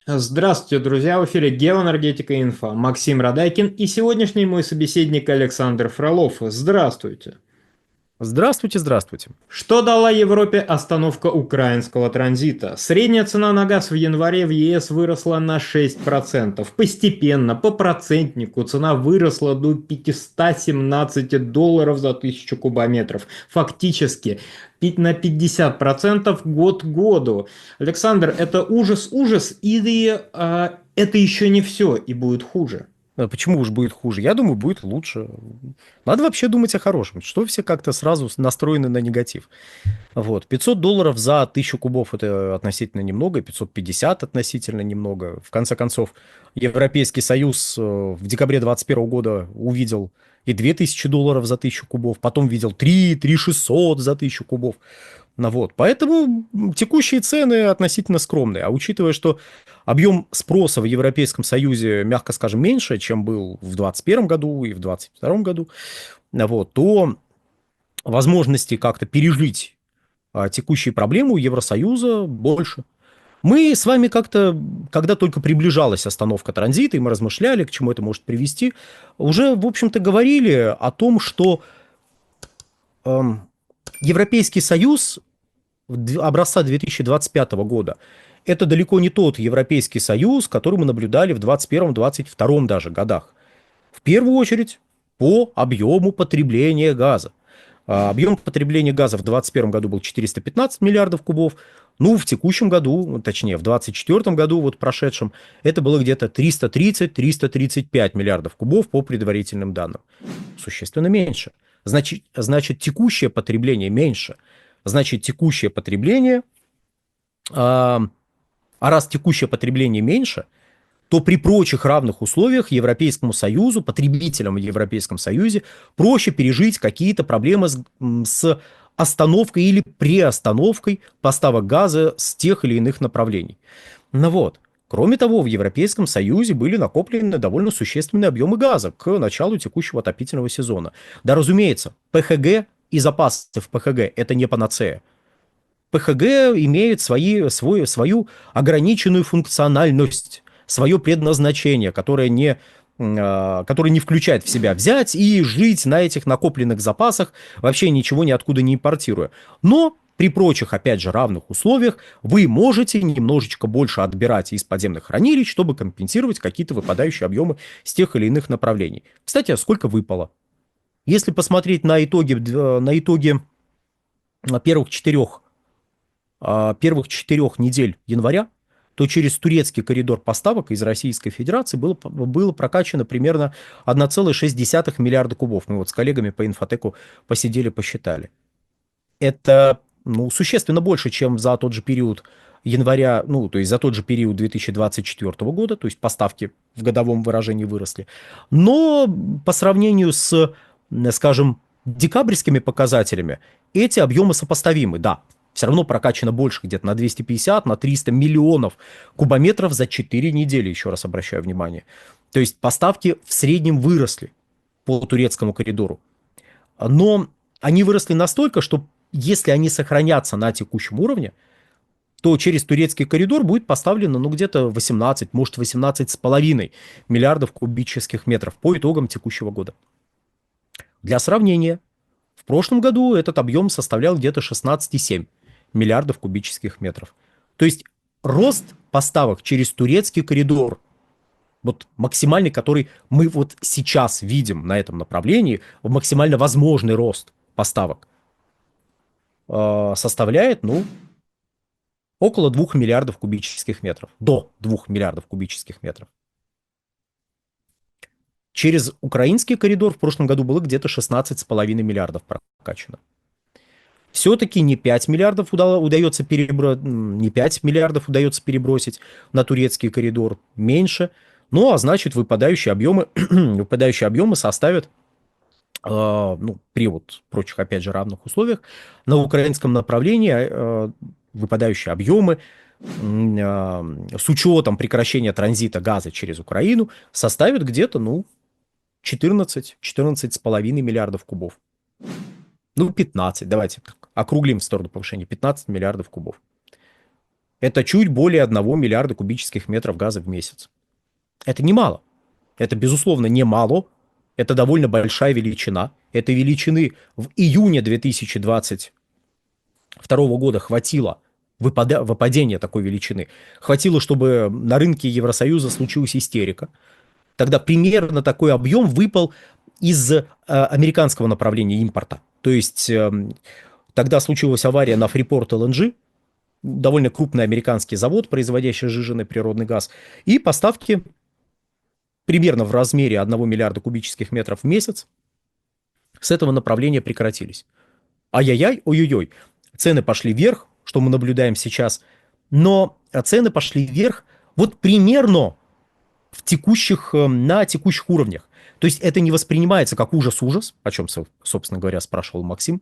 Здравствуйте, друзья! В эфире Геоэнергетика Инфо. Максим Радайкин и сегодняшний мой собеседник Александр Фролов. Здравствуйте! Здравствуйте, здравствуйте. Что дала Европе остановка украинского транзита? Средняя цена на газ в январе в ЕС выросла на 6%. Постепенно, по процентнику, цена выросла до 517 долларов за 1000 кубометров. Фактически на 50% год к году. Александр, это ужас или это еще не все и будет хуже? Почему уж будет хуже? Я думаю, будет лучше. Надо вообще думать о хорошем. Что все как-то сразу настроены на негатив? Вот. $500 за 1000 кубов – это относительно немного, 550 относительно немного. В конце концов, Европейский Союз в декабре 2021 года увидел и $2000 за 1000 кубов, потом видел 3600 за 1000 кубов. Ну вот. Поэтому текущие цены относительно скромные. А учитывая, что объем спроса в Европейском Союзе, мягко скажем, меньше, чем был в 2021 году и в 2022 году, вот, то возможности как-то пережить текущие проблемы у Евросоюза больше. Мы с вами как-то, когда только приближалась остановка транзита, и мы размышляли, к чему это может привести, уже, в общем-то, говорили о том, что эм, Европейский Союз образца 2025 года это далеко не тот Европейский Союз, который мы наблюдали в 2021-2022 даже годах. В первую очередь по объему потребления газа. Объем потребления газа в 2021 году был 415 миллиардов кубов. Ну, в текущем году, точнее, в 2024 году, вот прошедшем, это было где-то 330-335 миллиардов кубов по предварительным данным. Существенно меньше. Значит, текущее потребление меньше. Значит, текущее потребление, а, а раз текущее потребление меньше, то при прочих равных условиях Европейскому Союзу, потребителям в Европейском Союзе проще пережить какие-то проблемы с остановкой или приостановкой поставок газа с тех или иных направлений. Ну вот. Кроме того, в Европейском Союзе были накоплены довольно существенные объемы газа к началу текущего отопительного сезона. Да, разумеется, ПХГ и запасы в ПХГ – это не панацея. ПХГ имеет свою ограниченную функциональность, свое предназначение, которое не включает в себя взять и жить на этих накопленных запасах, вообще ничего ниоткуда не импортируя. Но при прочих, опять же, равных условиях вы можете немножечко больше отбирать из подземных хранилищ, чтобы компенсировать какие-то выпадающие объемы с тех или иных направлений. Кстати, а сколько выпало? Если посмотреть на итоги первых четырех первых 4 недель января, то через турецкий коридор поставок из Российской Федерации было прокачано примерно 1,6 миллиарда кубов. Мы вот с коллегами по инфотеку посидели, посчитали. Это, ну, существенно больше, чем за тот же период января, ну, то есть за тот же период 2024 года, то есть поставки в годовом выражении выросли. Но по сравнению с, скажем, декабрьскими показателями, эти объемы сопоставимы, да. Все равно прокачано больше, где-то на 250, на 300 миллионов кубометров за 4 недели, еще раз обращаю внимание. То есть поставки в среднем выросли по турецкому коридору. Но они выросли настолько, что если они сохранятся на текущем уровне, то через турецкий коридор будет поставлено, ну, где-то 18, может, 18,5 миллиардов кубических метров по итогам текущего года. Для сравнения, в прошлом году этот объем составлял где-то 16,7 миллиардов кубических метров. То есть рост поставок через турецкий коридор, вот максимальный, который мы вот сейчас видим на этом направлении, максимально возможный рост поставок, составляет, ну, около 2 миллиардов кубических метров. До 2 миллиардов кубических метров. Через украинский коридор в прошлом году было где-то 16,5 миллиардов прокачано. Все-таки не 5 миллиардов не 5 миллиардов удается перебросить на турецкий коридор, меньше. Ну, а значит, выпадающие объемы составят, ну, при вот прочих, опять же, равных условиях, на украинском направлении выпадающие объемы с учетом прекращения транзита газа через Украину составят где-то, ну, 14-14,5 миллиардов кубов. Ну, 15, давайте округлим в сторону повышения, 15 миллиардов кубов. Это чуть более 1 миллиарда кубических метров газа в месяц. Это немало. Это, безусловно, немало. Это довольно большая величина. Этой величины в июне 2022 года хватило выпадения такой величины. Хватило, чтобы на рынке Евросоюза случилась истерика. Тогда примерно такой объем выпал из американского направления импорта. То есть тогда случилась авария на Freeport LNG, довольно крупный американский завод, производящий сжиженный природный газ, и поставки примерно в размере 1 миллиарда кубических метров в месяц с этого направления прекратились. Ай-яй-яй, ой-ой-ой, цены пошли вверх, что мы наблюдаем сейчас, но цены пошли вверх вот примерно на текущих уровнях. То есть это не воспринимается как ужас-ужас, о чем, собственно говоря, спрашивал Максим,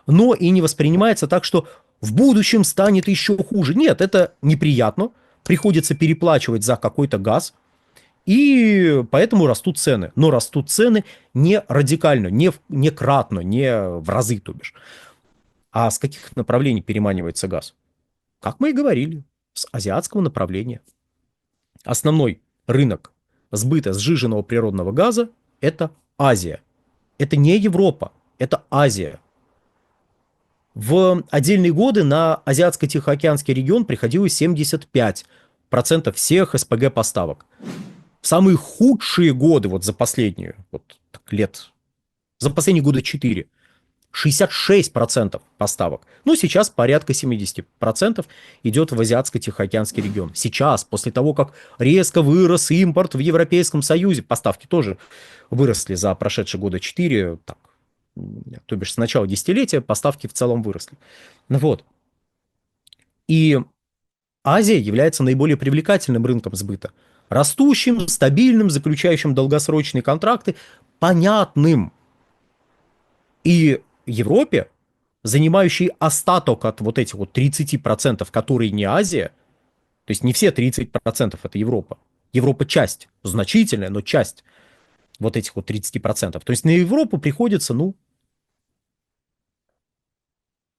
но и не воспринимается так, что в будущем станет еще хуже. Нет, это неприятно, приходится переплачивать за какой-то газ, и поэтому растут цены. Но растут цены не радикально, не кратно, не в разы, то бишь. А с каких направлений переманивается газ? Как мы и говорили, с азиатского направления. Основной рынок сбыта сжиженного природного газа – это Азия. Это не Европа, это Азия. В отдельные годы на Азиатско-Тихоокеанский регион приходилось 75% всех СПГ поставок. В самые худшие годы, вот за последние за последние года 4, 66% поставок. Ну, сейчас порядка 70% идет в Азиатско-Тихоокеанский регион. Сейчас, после того, как резко вырос импорт в Европейском Союзе, поставки тоже выросли за прошедшие года 4, то бишь с начала десятилетия поставки в целом выросли. Вот. И Азия является наиболее привлекательным рынком сбыта. Растущим, стабильным, заключающим долгосрочные контракты, понятным. И Европе, занимающей остаток от вот этих вот 30%, которые не Азия, то есть не все 30% это Европа. Европа часть, значительная, но часть вот этих вот 30%. То есть на Европу приходится,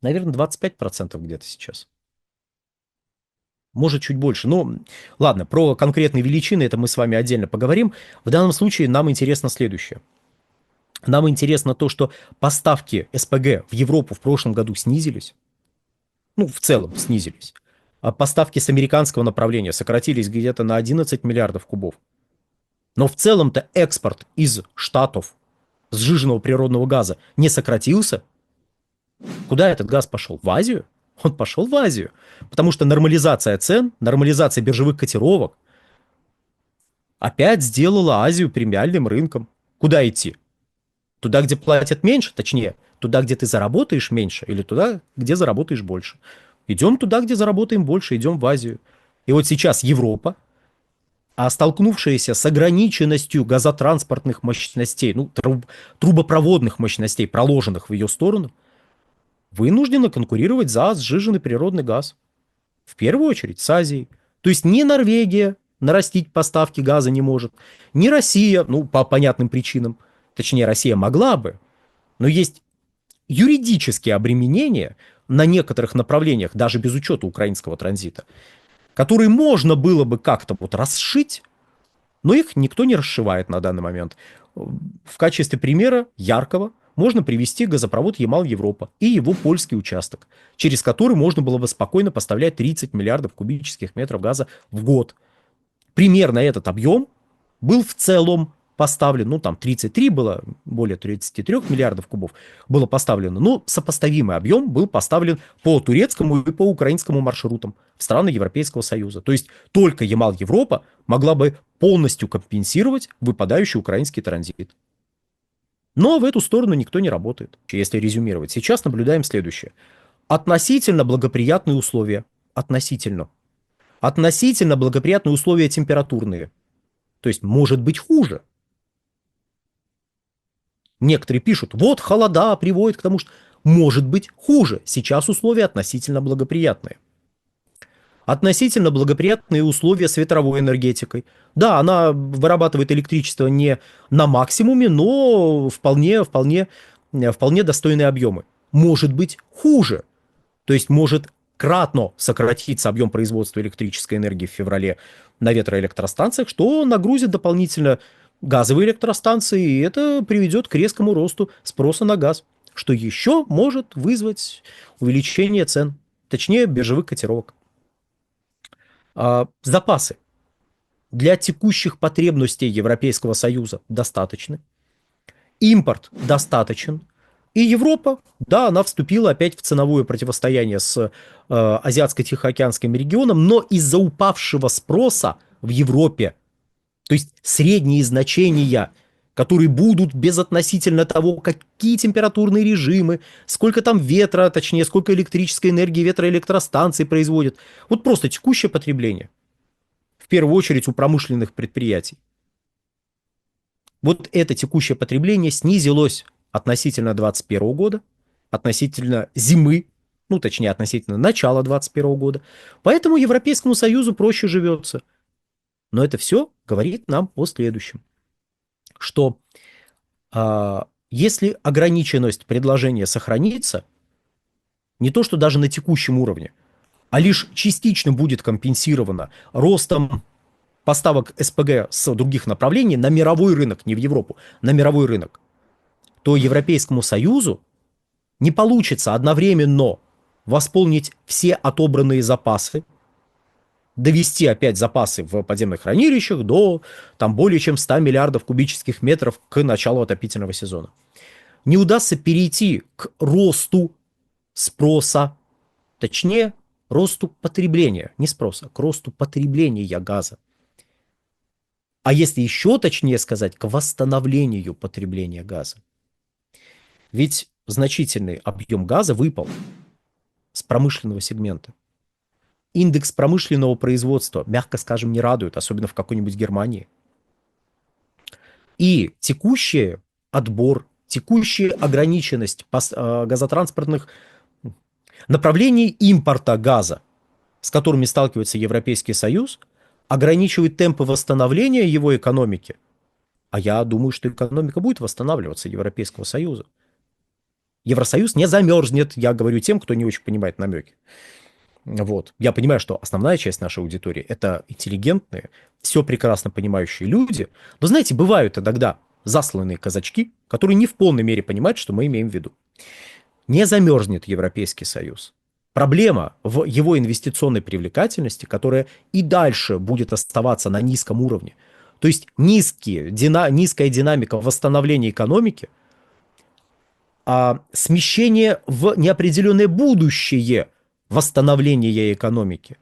наверное, 25% где-то сейчас. Может, чуть больше. Но, ладно, про конкретные величины это мы с вами отдельно поговорим. В данном случае нам интересно следующее. Нам интересно то, что поставки СПГ в Европу в прошлом году снизились. Ну, в целом снизились. А поставки с американского направления сократились где-то на 11 миллиардов кубов. Но в целом-то экспорт из Штатов сжиженного природного газа не сократился. Куда этот газ пошел? В Азию? Он пошел в Азию. Потому что нормализация цен, нормализация биржевых котировок опять сделала Азию премиальным рынком. Куда идти? Туда, где платят меньше, точнее, туда, где ты заработаешь меньше, или туда, где заработаешь больше. Идем туда, где заработаем больше, идем в Азию. И вот сейчас Европа, столкнувшаяся с ограниченностью газотранспортных мощностей, трубопроводных мощностей, проложенных в ее сторону, вынуждена конкурировать за сжиженный природный газ. В первую очередь с Азией. То есть ни Норвегия нарастить поставки газа не может, ни Россия, по понятным причинам. Точнее, Россия могла бы, но есть юридические обременения на некоторых направлениях, даже без учета украинского транзита, которые можно было бы как-то расшить, но их никто не расшивает на данный момент. В качестве примера яркого можно привести газопровод Ямал-Европа и его польский участок, через который можно было бы спокойно поставлять 30 миллиардов кубических метров газа в год. Примерно этот объем был в целом поставлен, 33 было, более 33 миллиардов кубов было поставлено, но сопоставимый объем был поставлен по турецкому и по украинскому маршрутам в страны Европейского Союза. То есть только Ямал-Европа могла бы полностью компенсировать выпадающий украинский транзит. Но в эту сторону никто не работает. Если резюмировать, сейчас наблюдаем следующее. Относительно благоприятные условия. Относительно благоприятные условия температурные. То есть может быть хуже. Некоторые пишут, вот холода приводит к тому, что может быть хуже. Сейчас условия относительно благоприятные. Относительно благоприятные условия с ветровой энергетикой. Да, она вырабатывает электричество не на максимуме, но вполне достойные объемы. Может быть хуже. То есть может кратно сократится объем производства электрической энергии в феврале на ветроэлектростанциях, что нагрузит дополнительно газовые электростанции, и это приведет к резкому росту спроса на газ, что еще может вызвать увеличение цен, точнее биржевых котировок. Запасы для текущих потребностей Европейского Союза достаточны, импорт достаточен, и Европа, да, она вступила опять в ценовое противостояние с Азиатско-Тихоокеанским регионом, но из-за упавшего спроса в Европе, то есть средние значения, которые будут безотносительно того, какие температурные режимы, сколько там ветра, точнее, сколько электрической энергии ветроэлектростанции производят. Вот просто текущее потребление. В первую очередь у промышленных предприятий. Вот это текущее потребление снизилось относительно 2021 года, относительно зимы, ну, точнее, относительно начала 2021 года. Поэтому Европейскому Союзу проще живется. Но это все говорит нам о следующем, что если ограниченность предложения сохранится, не то что даже на текущем уровне, а лишь частично будет компенсировано ростом поставок СПГ с других направлений на мировой рынок, не в Европу, на мировой рынок, то Европейскому Союзу не получится одновременно восполнить все отобранные запасы, довести опять запасы в подземных хранилищах до там, более чем 100 миллиардов кубических метров к началу отопительного сезона. Не удастся перейти к росту спроса, точнее, росту потребления, не спроса, к росту потребления газа. А если еще точнее сказать, к восстановлению потребления газа. Ведь значительный объем газа выпал с промышленного сегмента. Индекс промышленного производства, мягко скажем, не радует, особенно в какой-нибудь Германии. И текущий отбор, текущая ограниченность газотранспортных направлений импорта газа, с которыми сталкивается Европейский Союз, ограничивает темпы восстановления его экономики. А я думаю, что экономика будет восстанавливаться Европейского Союза. Евросоюз не замерзнет, я говорю тем, кто не очень понимает намеки. Вот. Я понимаю, что основная часть нашей аудитории – это интеллигентные, все прекрасно понимающие люди. Но, знаете, бывают иногда засланные казачки, которые не в полной мере понимают, что мы имеем в виду. Не замерзнет Европейский Союз. Проблема в его инвестиционной привлекательности, которая и дальше будет оставаться на низком уровне. То есть низкая динамика восстановления экономики, смещение в неопределенное будущее восстановления экономики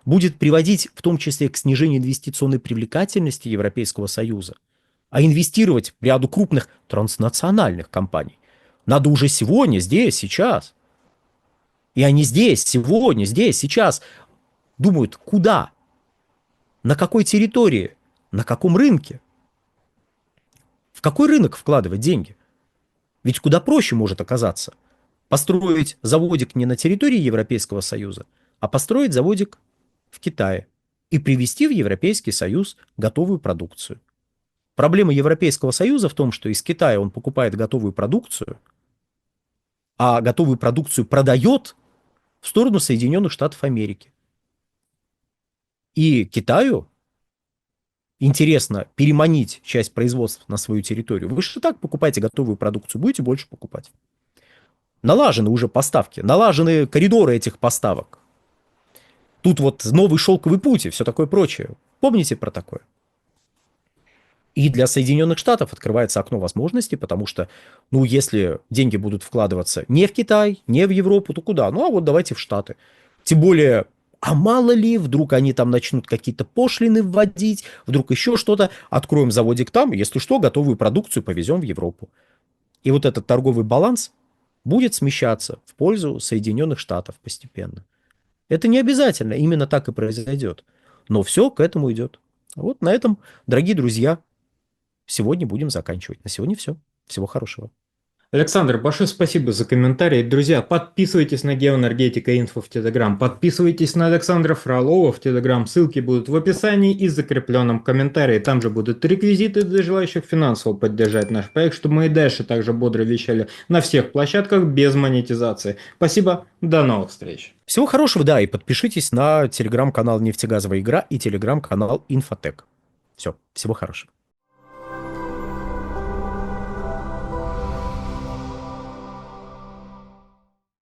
будет приводить в том числе к снижению инвестиционной привлекательности Европейского Союза. А инвестировать в ряду крупных транснациональных компаний надо уже сегодня, здесь, сейчас. И они здесь, сегодня, здесь, сейчас думают, куда, на какой территории, на каком рынке, в какой рынок вкладывать деньги. Ведь куда проще может оказаться построить заводик не на территории Европейского Союза, а построить заводик в Китае и привезти в Европейский Союз готовую продукцию. Проблема Европейского Союза в том, что из Китая он покупает готовую продукцию, а готовую продукцию продает в сторону Соединенных Штатов Америки. И Китаю интересно переманить часть производства на свою территорию. Вы же и так покупаете готовую продукцию, будете больше покупать. Налажены уже поставки, налажены коридоры этих поставок. Тут вот новый шелковый путь и все такое прочее. Помните про такое? И для Соединенных Штатов открывается окно возможностей, потому что, ну, если деньги будут вкладываться не в Китай, не в Европу, то куда? Ну, а вот давайте в Штаты. Тем более, а мало ли, вдруг они там начнут какие-то пошлины вводить, вдруг еще что-то. Откроем заводик там, если что, готовую продукцию повезем в Европу. И вот этот торговый баланс будет смещаться в пользу Соединенных Штатов постепенно. Это не обязательно, именно так и произойдет. Но все к этому идет. Вот на этом, дорогие друзья, сегодня будем заканчивать. На сегодня все. Всего хорошего. Александр, большое спасибо за комментарий. Друзья, подписывайтесь на Геоэнергетика Инфо в Телеграм, подписывайтесь на Александра Фролова в Телеграм, ссылки будут в описании и закрепленном комментарии. Там же будут реквизиты для желающих финансово поддержать наш проект, чтобы мы и дальше также бодро вещали на всех площадках без монетизации. Спасибо, до новых встреч. Всего хорошего, да, и подпишитесь на телеграм-канал «Нефтегазовая игра» и телеграм-канал «Инфотек». Все, всего хорошего.